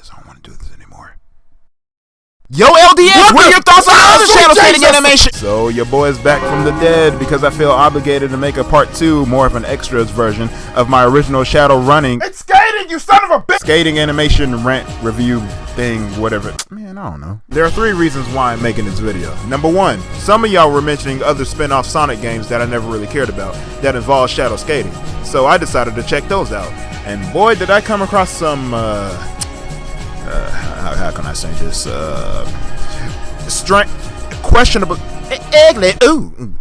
this. I don't want to do this anymore. Yo, LDS, what are your thoughts on the other shadow skating animation? So your boy's back from the dead because I feel obligated to make a part 2, more of an extras version of my original shadow running. It's skating, you son of a bitch! Skating animation rant review thing, whatever. Man, I don't know. There are 3 reasons why I'm making this video. Number 1, some of y'all were mentioning other spin-off Sonic games that I never really cared about that involve shadow skating. So I decided to check those out. And boy, did I come across some, how can I say this? Questionable,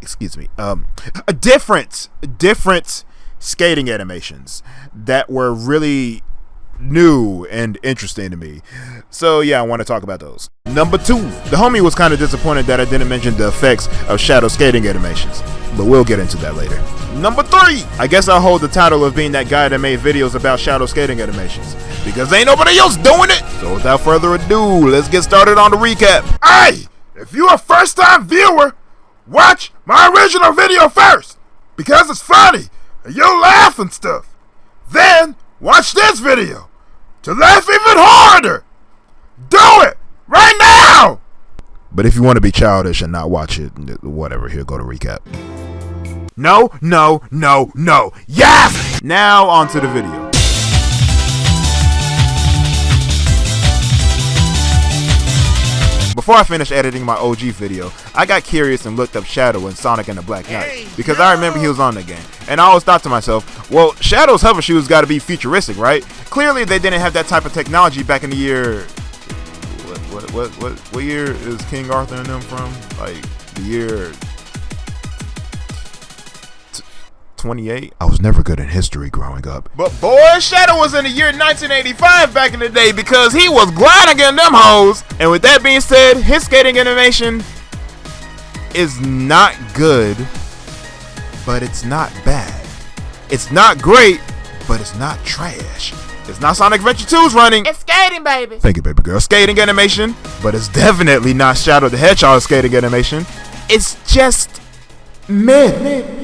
excuse me. Different skating animations that were really new and interesting to me. So yeah, I want to talk about those. Number 2, the homie was kind of disappointed that I didn't mention the effects of shadow skating animations, but we'll get into that later. Number 3, I guess I'll hold the title of being that guy that made videos about shadow skating animations, because ain't nobody else doing it. So without further ado, let's get started on the recap. Hey, if you a first time viewer, watch my original video first, because it's funny and you'll laugh and stuff. Then watch this video to laugh even harder. Do it right now. But if you want to be childish and not watch it, whatever, here, go to recap. No, no, no, no. Yes! Now on to the video. Before I finished editing my OG video, I got curious and looked up Shadow in Sonic and the Black Knight, because I remember he was on the game. And I always thought to myself, well, Shadow's hover shoes gotta be futuristic, right? Clearly they didn't have that type of technology back in the year... What year is King Arthur and them from? Like, the year... 28? I was never good in history growing up. But boy, Shadow was in the year 1985 back in the day because he was gliding in them hoes. And with that being said, his skating animation is not good, but it's not bad. It's not great, but it's not trash. It's not Sonic Adventure 2's running. It's skating, baby. Thank you, baby girl. Skating animation, but it's definitely not Shadow the Hedgehog skating animation. It's just mid.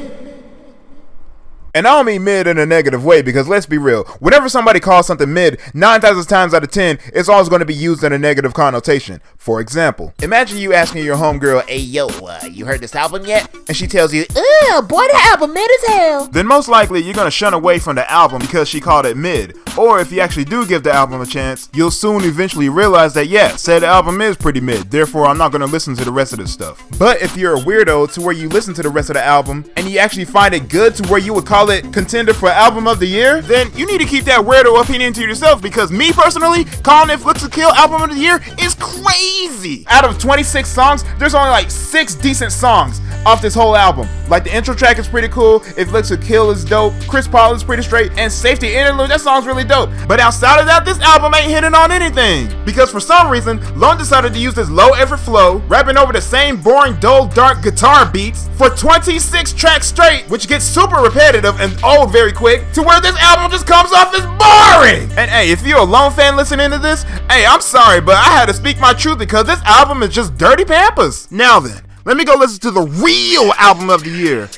And I don't mean mid in a negative way, because let's be real, whenever somebody calls something mid, 9 times out of 10, it's always going to be used in a negative connotation. For example, imagine you asking your homegirl, hey yo, you heard this album yet? And she tells you, ugh, boy, that album mid as hell. Then most likely you're going to shun away from the album because she called it mid. Or if you actually do give the album a chance, you'll soon eventually realize that yeah, said album is pretty mid, therefore I'm not going to listen to the rest of this stuff. But if you're a weirdo to where you listen to the rest of the album, and you actually find it good to where you would call it contender for album of the year, then you need to keep that weirdo opinion to yourself, because me personally, calling it Flicks to Kill album of the year is crazy. Out of 26 songs, there's only like 6 decent songs off this whole album. Like the intro track is pretty cool, If Flicks to Kill is dope, Chris Paul is pretty straight, and Safety Interlude, that song's really dope. But outside of that, this album ain't hitting on anything. Because for some reason, Lone decided to use this low effort flow, rapping over the same boring, dull, dark guitar beats for 26 tracks straight, which gets super repetitive and old very quick, to where this album just comes off as boring. And hey, if you're a Lone fan listening to this, hey, I'm sorry, but I had to speak my truth because this album is just dirty pampers. Now then, let me go listen to the real album of the year.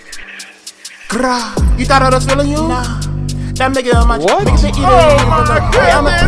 You thought I was feeling you? Nah. That nigga on my what? Oh my goodness!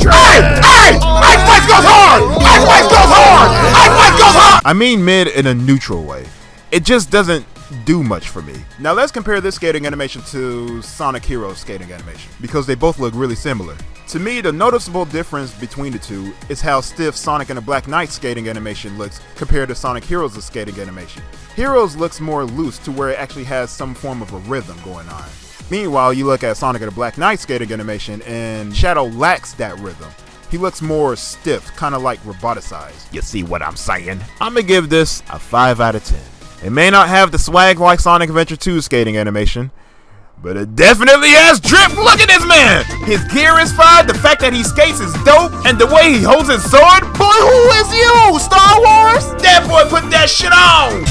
Hey! My voice goes hard! My voice goes hard! My voice goes hard! I mean mid in a neutral way. It just doesn't do much for me. Now let's compare this skating animation to Sonic Heroes skating animation, because they both look really similar. To me, the noticeable difference between the two is how stiff Sonic and the Black Knight skating animation looks compared to Sonic Heroes' skating animation. Heroes looks more loose to where it actually has some form of a rhythm going on. Meanwhile, you look at Sonic and the Black Knight skating animation and Shadow lacks that rhythm. He looks more stiff, kind of like roboticized. You see what I'm saying? I'm gonna give this a 5 out of 10. It may not have the swag like Sonic Adventure 2 skating animation, but it definitely has drip. Look at this man! His gear is fine, the fact that he skates is dope, and the way he holds his sword. Boy, who is you? Star Wars? That boy put that shit on!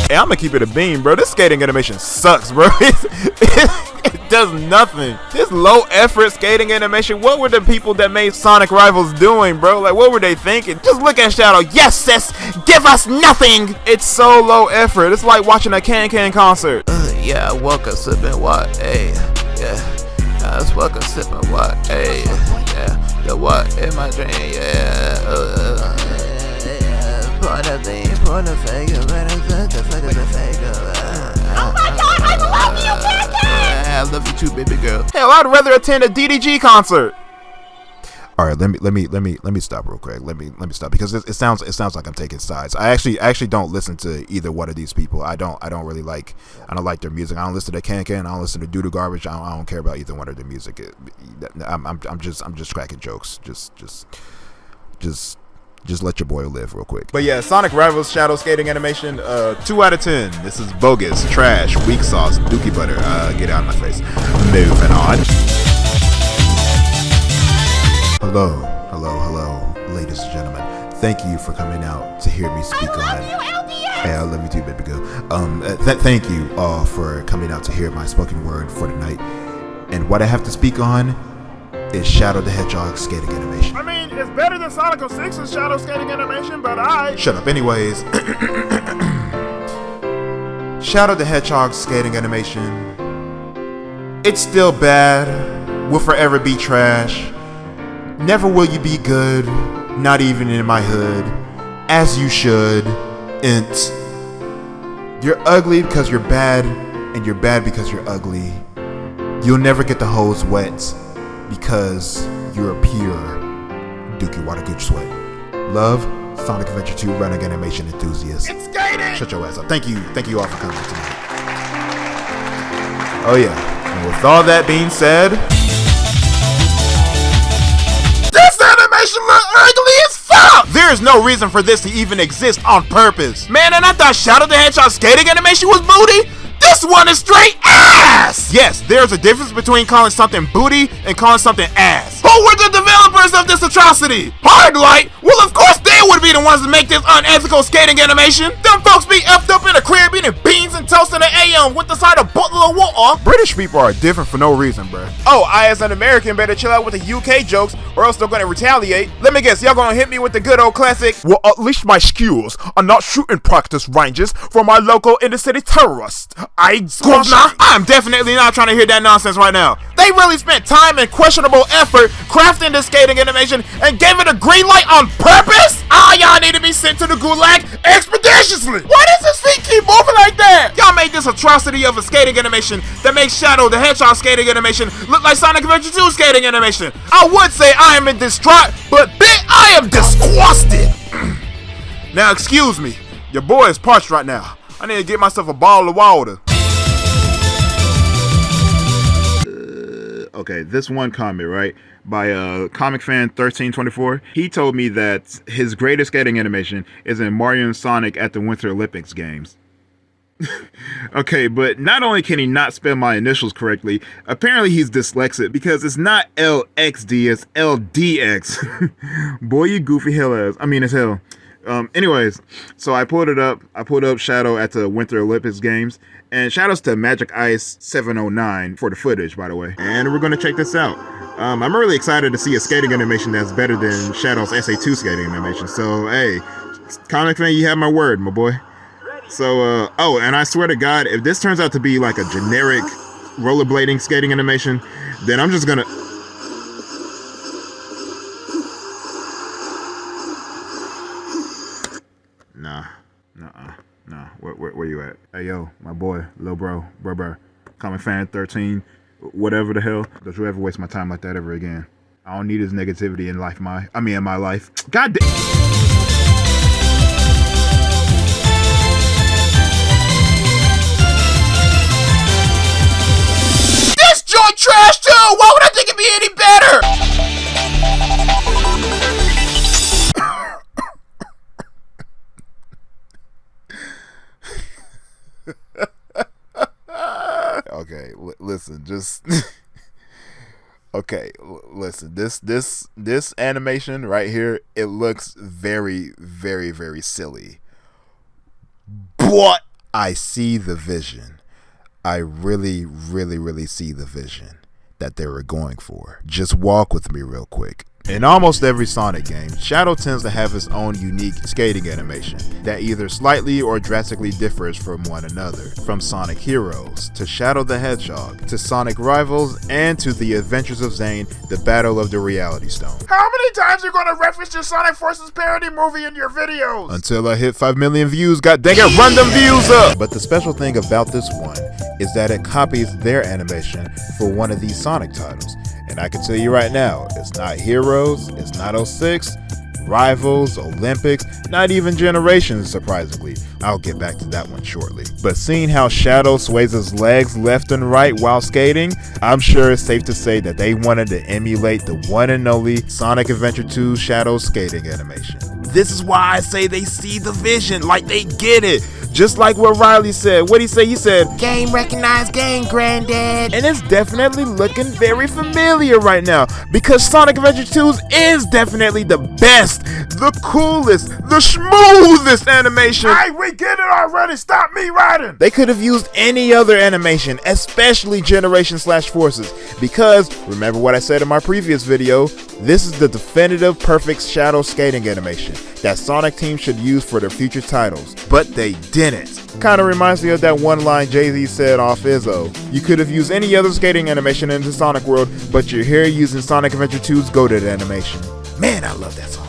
Hey, I'm gonna keep it a beam, bro. This skating animation sucks, bro. It does nothing. This low effort skating animation, what were the people that made Sonic Rivals doing, bro? Like, what were they thinking? Just look at Shadow. Yes, sis, give us nothing. It's so low effort. It's like watching a Kankan concert. Yeah, I woke up, sip and what? Hey, yeah. I was fucking sipping what? Hey, yeah, the what in my dream, yeah. Point a thing, point a figure, when it's the figure, the figure. Oh my God, I love you, Kankan! I love you too, baby girl. Hell, I'd rather attend a DDG concert. All right, let me stop real quick. Let me stop because it sounds like I'm taking sides. I actually don't listen to either one of these people. I don't really like. I don't like their music. I don't listen to Kankan. I don't listen to Doodoo Garbage. I don't care about either one of their music. I'm just cracking jokes. Just let your boy live real quick. But yeah, Sonic Rivals shadow skating animation, 2 out of 10. This is bogus, trash, weak sauce, dookie butter. Get out of my face. Moving on. Hello, ladies and gentlemen. Thank you for coming out to hear me speak on. I love you, LDS! Hey, I love you too, baby girl. Thank you all for coming out to hear my spoken word for the night. And what I have to speak on is Shadow the Hedgehog skating animation. I mean, it's better than Sonic 06's shadow skating animation, but I... Shut up. Anyways, Shadow the Hedgehog skating animation. It's still bad. Will forever be trash. Never will you be good. Not even in my hood. As you should. Int. You're ugly because you're bad, and you're bad because you're ugly. You'll never get the hose wet because you're a pure Dookie Water Gooch Sweat. Love, Sonic Adventure 2 running animation enthusiast. It's skating! Shut your ass up. Thank you all for coming tonight. Oh yeah, and with all that being said, This animation look ugly as fuck! there is no reason for this to even exist on purpose. Man, and I thought Shadow the Hedgehog skating animation was booty. This one is straight ass! Yes, there's a difference between calling something booty and calling something ass. Who were the developers of this atrocity? HardLight? Well, of course they would be the ones to make this unethical skating animation. Them folks be effed up in the crib eating beans and toast in the AM with the side of bottle of water. British people are different for no reason, bruh. Oh, I as an American better chill out with the UK jokes or else they're gonna retaliate. Let me guess, y'all gonna hit me with the good old classic, well, at least my skills are not shooting practice ranges for my local inner city terrorists. I'm definitely not trying to hear that nonsense right now. They really spent time and questionable effort crafting this skating animation and gave it a green light on purpose? Y'all need to be sent to the gulag expeditiously. Why does this thing keep moving like that? Y'all made this atrocity of a skating animation that makes Shadow the Hedgehog skating animation look like Sonic Adventure 2 skating animation. I would say I am in distraught, but I am disgusted. Now excuse me, your boy is parched right now. I need to get myself a bottle of water. Okay, this one comment, right, by comic fan 1324, he told me that his greatest skating animation is in Mario and Sonic at the Winter Olympics games. Okay, but not only can he not spell my initials correctly, apparently he's dyslexic because it's not LXD, it's LDX. Boy, you goofy hell ass. I mean, as hell. Anyways, so I pulled it up. I pulled up Shadow at the Winter Olympics games. And shout outs to Magic Ice 709 for the footage, by the way. And we're going to check this out. I'm really excited to see a skating animation that's better than Shadow's SA2 skating animation. So, hey, comic fan, you have my word, my boy. So, oh, and I swear to God, if this turns out to be like a generic rollerblading skating animation, then I'm just going to... Nah, where you at? Hey, yo, my boy, lil bro, comic fan 13, whatever the hell. Don't you ever waste my time like that ever again. I don't need his negativity in my life. God damn. This joint trash too! Why would I think it'd be any better? Okay, listen, just okay, listen. This animation right here, it looks very, very, very silly. But I see the vision. I really, really, really see the vision that they were going for. Just walk with me real quick. In almost every Sonic game, Shadow tends to have its own unique skating animation that either slightly or drastically differs from one another. From Sonic Heroes, to Shadow the Hedgehog, to Sonic Rivals, and to The Adventures of Zane, The Battle of the Reality Stone. How many times are you gonna reference your Sonic Forces parody movie in your videos? Until I hit 5 million views, god dang it, run them views up! But the special thing about this one is that it copies their animation for one of these Sonic titles. And I can tell you right now, it's not Heroes, it's not 06, Rivals, Olympics, not even Generations, surprisingly. I'll get back to that one shortly. But seeing how Shadow sways his legs left and right while skating, I'm sure it's safe to say that they wanted to emulate the one and only Sonic Adventure 2 Shadow skating animation. This is why I say they see the vision, like they get it. Just like what Riley said. What'd he say? He said, "Game recognized game, granddad." And it's definitely looking very familiar right now because Sonic Adventure 2 is definitely the best, the coolest, the smoothest animation. Hey, we get it already. Stop me riding. They could have used any other animation, especially Generation/Forces, because remember what I said in my previous video, this is the definitive perfect Shadow skating animation that Sonic team should use for their future titles, but they didn't. Kinda reminds me of that one line Jay-Z said off Izzo. You could have used any other skating animation in the Sonic world, but you're here using Sonic Adventure 2's goated animation. Man, I love that song.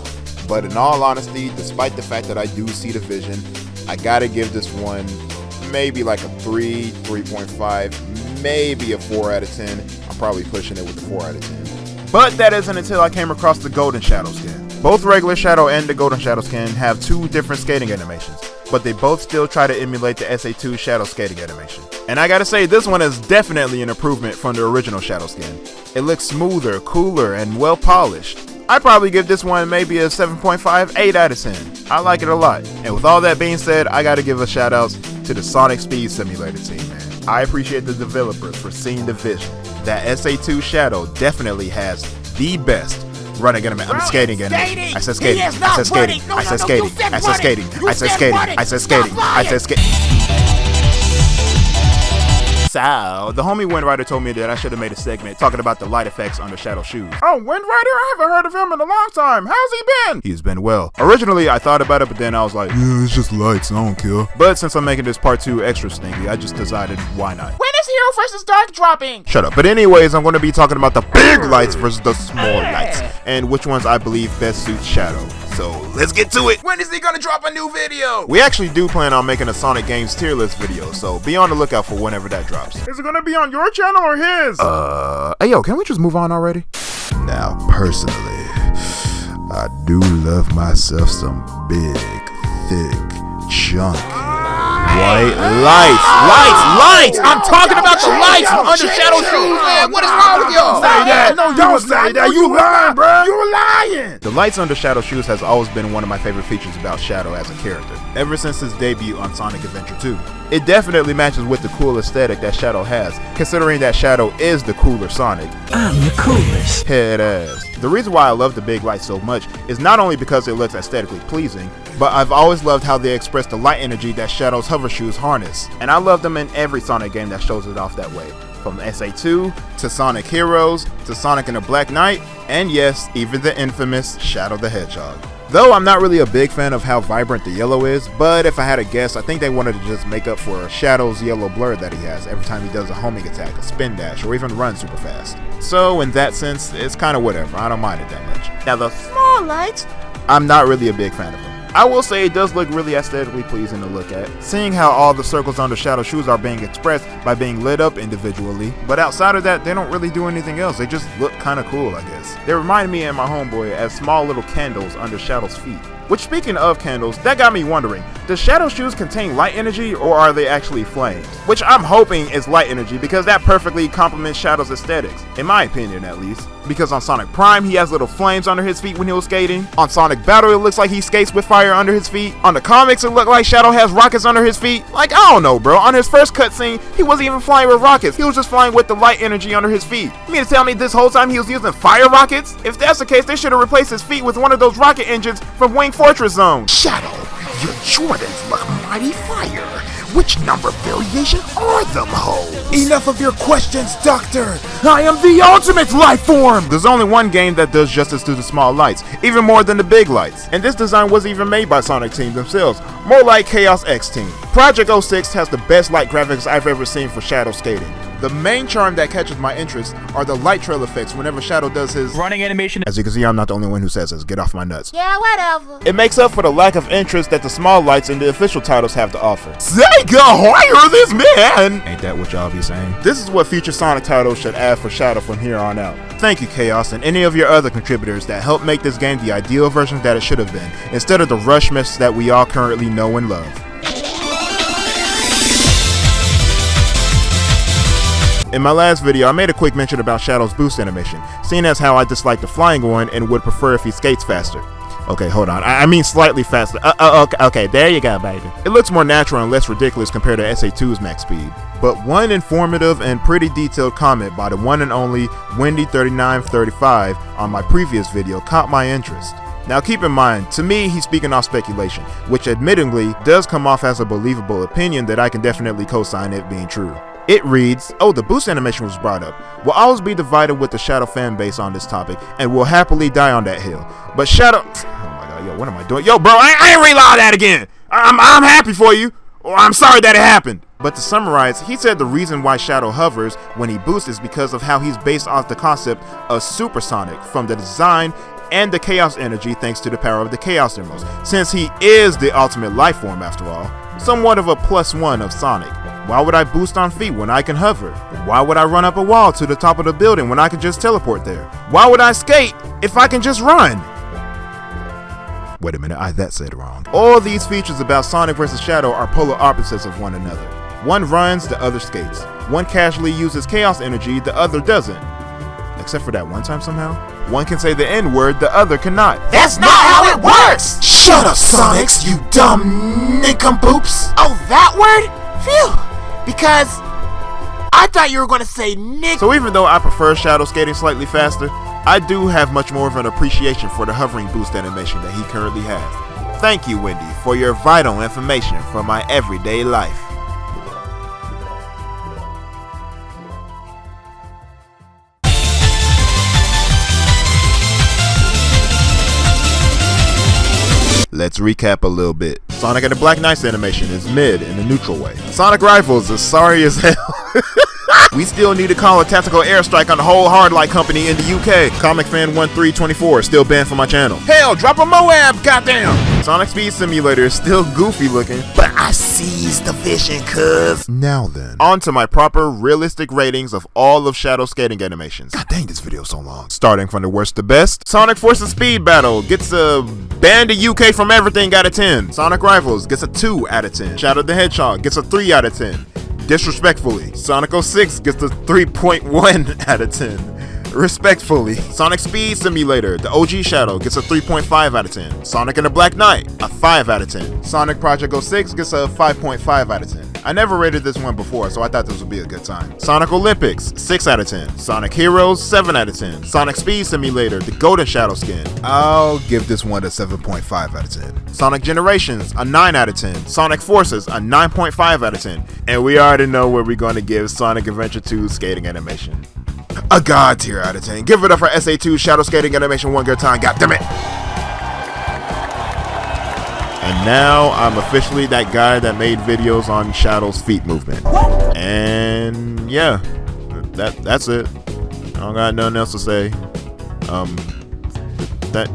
But in all honesty, despite the fact that I do see the vision, I gotta give this one maybe like a 3, 3.5, maybe a 4 out of 10. I'm probably pushing it with a 4 out of 10. But that isn't until I came across the Golden Shadow skin. Both regular Shadow and the Golden Shadow skin have two different skating animations, but they both still try to emulate the SA2 Shadow skating animation. And I gotta say, this one is definitely an improvement from the original Shadow skin. It looks smoother, cooler, and well polished. I'd probably give this one maybe a 7.5, 8 out of 10. I like it a lot. And with all that being said, I gotta give a shout out to the Sonic Speed Simulator team, man. I appreciate the developers for seeing the vision that SA2 Shadow definitely has the best running animation. I'm skating animation. I said skating. I said skating. I said skating. I said skating. I said skating. I said skating. I said skating. So, the homie Wind Rider told me that I should have made a segment talking about the light effects under Shadow shoes. Oh, Wind Rider? I haven't heard of him in a long time. How's he been? He's been well. Originally, I thought about it, but then I was like, yeah, it's just lights, I don't care. But since I'm making this part 2 extra stinky, I just decided, why not? When is Hero vs. Dark dropping? Shut up. But anyways, I'm going to be talking about the big lights versus the small lights, and which ones I believe best suits Shadow. So, let's get to it. When is he gonna drop a new video? We actually do plan on making a Sonic Games tier list video, so be on the lookout for whenever that drops. Is it gonna be on your channel or his? Hey yo, can we just move on already? Now, personally, I do love myself some big, thick, chunky, white lights! I'm talking about the lights from under Shadow shoes, man! What is wrong with y'all? Say that! No, don't say that! You lying, bro! You lying! The lights under Shadow shoes has always been one of my favorite features about Shadow as a character, ever since his debut on Sonic Adventure 2. It definitely matches with the cool aesthetic that Shadow has, considering that Shadow is the cooler Sonic. I'm the coolest. Head ass. The reason why I love the big lights so much is not only because it looks aesthetically pleasing, but I've always loved how they express the light energy that Shadow's hover shoes harness. And I love them in every Sonic game that shows it off that way. From SA2, to Sonic Heroes, to Sonic and the Black Knight, and yes, even the infamous Shadow the Hedgehog. Though I'm not really a big fan of how vibrant the yellow is, but if I had to guess, I think they wanted to just make up for Shadow's yellow blur that he has every time he does a homing attack, a spin dash, or even runs super fast. So in that sense, it's kind of whatever, I don't mind it that much. Now the small lights, I'm not really a big fan of them. I will say it does look really aesthetically pleasing to look at, seeing how all the circles under Shadow shoes are being expressed by being lit up individually, but outside of that, they don't really do anything else, they just look kinda cool, I guess. They remind me and my homeboy as small little candles under Shadow's feet. Which, speaking of candles, that got me wondering, does Shadow shoes contain light energy or are they actually flames? Which I'm hoping is light energy because that perfectly complements Shadow's aesthetics, in my opinion at least. Because on Sonic Prime, he has little flames under his feet when he was skating. On Sonic Battle, it looks like he skates with fire under his feet. On the comics, it looked like Shadow has rockets under his feet. Like, I don't know, bro. On his first cutscene, he wasn't even flying with rockets. He was just flying with the light energy under his feet. You mean to tell me this whole time he was using fire rockets? If that's the case, they should have replaced his feet with one of those rocket engines from Wing Fortress Zone. Shadow, your Jordans look mighty fire. Which number variation are them hoes? Enough of your questions, Doctor! I am the ultimate life form! There's only one game that does justice to the small lights, even more than the big lights. And this design wasn't even made by Sonic Team themselves, more like Chaos X Team. Project 06 has the best light graphics I've ever seen for shadow skating. The main charm that catches my interest are the light trail effects whenever Shadow does his running animation. As you can see, I'm not the only one who says this. Get off my nuts. Yeah, whatever. It makes up for the lack of interest that the small lights in the official titles have to offer. Sega, hire this man! Ain't that what y'all be saying? This is what future Sonic titles should add for Shadow from here on out. Thank you, Chaos, and any of your other contributors that helped make this game the ideal version that it should have been, instead of the rush mess that we all currently know and love. In my last video, I made a quick mention about Shadow's boost animation, seeing as how I dislike the flying one and would prefer if he skates faster. Okay, hold on. I mean slightly faster. Okay, there you go, baby. It looks more natural and less ridiculous compared to SA2's max speed. But one informative and pretty detailed comment by the one and only Wendy3935 on my previous video caught my interest. Now keep in mind, to me he's speaking off speculation, which admittedly does come off as a believable opinion that I can definitely co-sign it being true. It reads, oh, the boost animation was brought up. We'll always be divided with the Shadow fan base on this topic, and we'll happily die on that hill. But Shadow, oh my god, yo, what am I doing? Yo, bro, I ain't read all that again. I'm happy for you, or I'm sorry that it happened. But to summarize, he said the reason why Shadow hovers when he boosts is because of how he's based off the concept of supersonic from the design and the chaos energy thanks to the power of the chaos emeralds, since he is the ultimate life form after all, somewhat of a +1 of Sonic. Why would I boost on feet when I can hover? Why would I run up a wall to the top of the building when I can just teleport there? Why would I skate if I can just run? Wait a minute, that said wrong. All these features about Sonic vs. Shadow are polar opposites of one another. One runs, the other skates. One casually uses chaos energy, the other doesn't. Except for that one time somehow. One can say the N-word, the other cannot. That's not how it works! Shut up, Sonics, you dumb nincompoops! Oh, that word? Phew! Because I thought you were going to say Nick. So even though I prefer Shadow skating slightly faster, I do have much more of an appreciation for the hovering boost animation that he currently has. Thank you, Wendy, for your vital information for my everyday life. Let's recap a little bit. Sonic and the Black Knight's animation is mid in a neutral way. Sonic Rifles is sorry as hell. We still need to call a tactical airstrike on the whole HardLight company in the UK. Comic Fan 1324 is still banned from my channel. Hell, drop a Moab, goddamn! Sonic Speed Simulator is still goofy looking, but I seized the vision, cuz. Now then, on to my proper, realistic ratings of all of Shadow skating animations. God dang, this video so long. Starting from the worst to best, Sonic Forces Speed Battle gets a ban the UK from everything out of 10. Sonic Rivals gets a 2 out of 10. Shadow the Hedgehog gets a 3 out of 10. Disrespectfully, Sonic 06 gets a 3.1 out of 10. Respectfully, Sonic Speed Simulator, the OG Shadow, gets a 3.5 out of 10. Sonic and the Black Knight, a 5 out of 10. Sonic Project 06 gets a 5.5 out of 10. I never rated this one before, so I thought this would be a good time. Sonic Olympics, 6 out of 10. Sonic Heroes, 7 out of 10. Sonic Speed Simulator, the Golden Shadow skin. I'll give this one a 7.5 out of 10. Sonic Generations, a 9 out of 10. Sonic Forces, a 9.5 out of 10. And we already know where we're going to give Sonic Adventure 2 skating animation. A God tier out of 10. Give it up for SA2 Shadow skating animation one good time, goddammit. And now I'm officially that guy that made videos on Shadow's feet movement. And yeah, that's it. I don't got nothing else to say.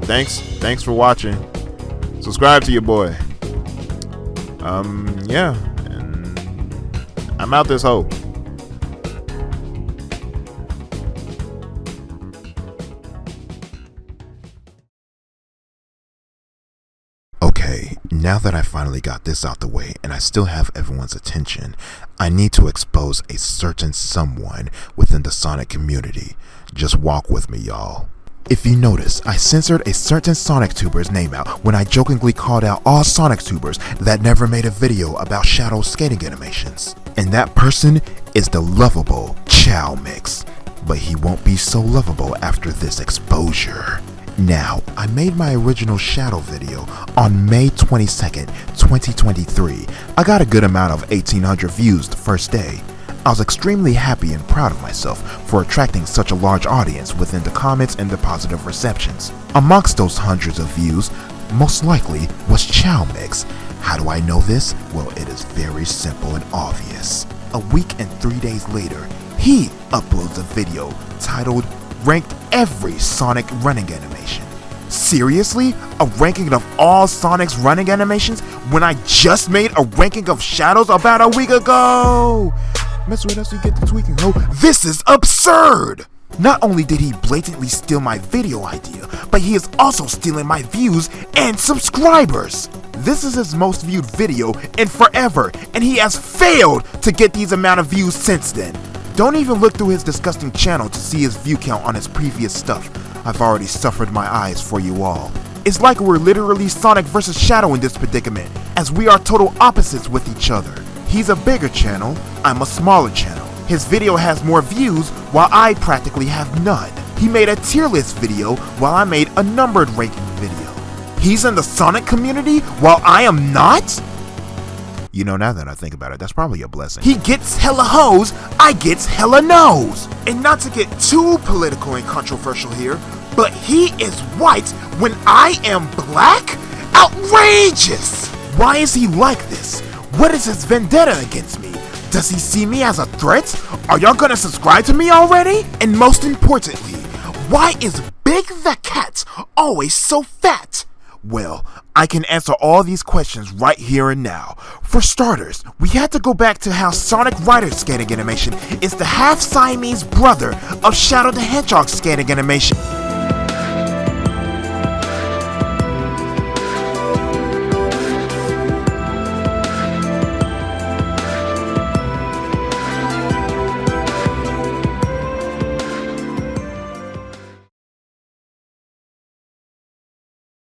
Thanks for watching. Subscribe to your boy. Yeah, and I'm out this hole. Okay, now that I finally got this out the way and I still have everyone's attention, I need to expose a certain someone within the Sonic community. Just walk with me, y'all. If you notice, I censored a certain Sonic tuber's name out when I jokingly called out all Sonic tubers that never made a video about Shadow skating animations. And that person is the lovable Chow Mix. But he won't be so lovable after this exposure. Now, I made my original Shadow video on May 22nd, 2023. I got a good amount of 1,800 views the first day. I was extremely happy and proud of myself for attracting such a large audience within the comments and the positive receptions. Amongst those hundreds of views, most likely was Chow Mix. How do I know this? Well, it is very simple and obvious. A week and 3 days later, he uploads a video titled Ranked Every Sonic Running Animation. Seriously? A ranking of all Sonic's running animations when I just made a ranking of Shadows about a week ago? Mess with us, you get the tweaking, ho. This is absurd! Not only did he blatantly steal my video idea, but he is also stealing my views and subscribers. This is his most viewed video in forever, and he has failed to get these amount of views since then. Don't even look through his disgusting channel to see his view count on his previous stuff. I've already suffered my eyes for you all. It's like we're literally Sonic vs. Shadow in this predicament, as we are total opposites with each other. He's a bigger channel, I'm a smaller channel. His video has more views while I practically have none. He made a tier list video while I made a numbered ranking video. He's in the Sonic community while I am not? You know, now that I think about it, that's probably a blessing. He gets hella hoes, I gets hella no's. And not to get too political and controversial here, but he is white when I am black? Outrageous! Why is he like this? What is his vendetta against me? Does he see me as a threat? Are y'all gonna subscribe to me already? And most importantly, why is Big the Cat always so fat? Well, I can answer all these questions right here and now. For starters, we had to go back to how Sonic Rider's skating animation is the half-Siamese brother of Shadow the Hedgehog's skating animation.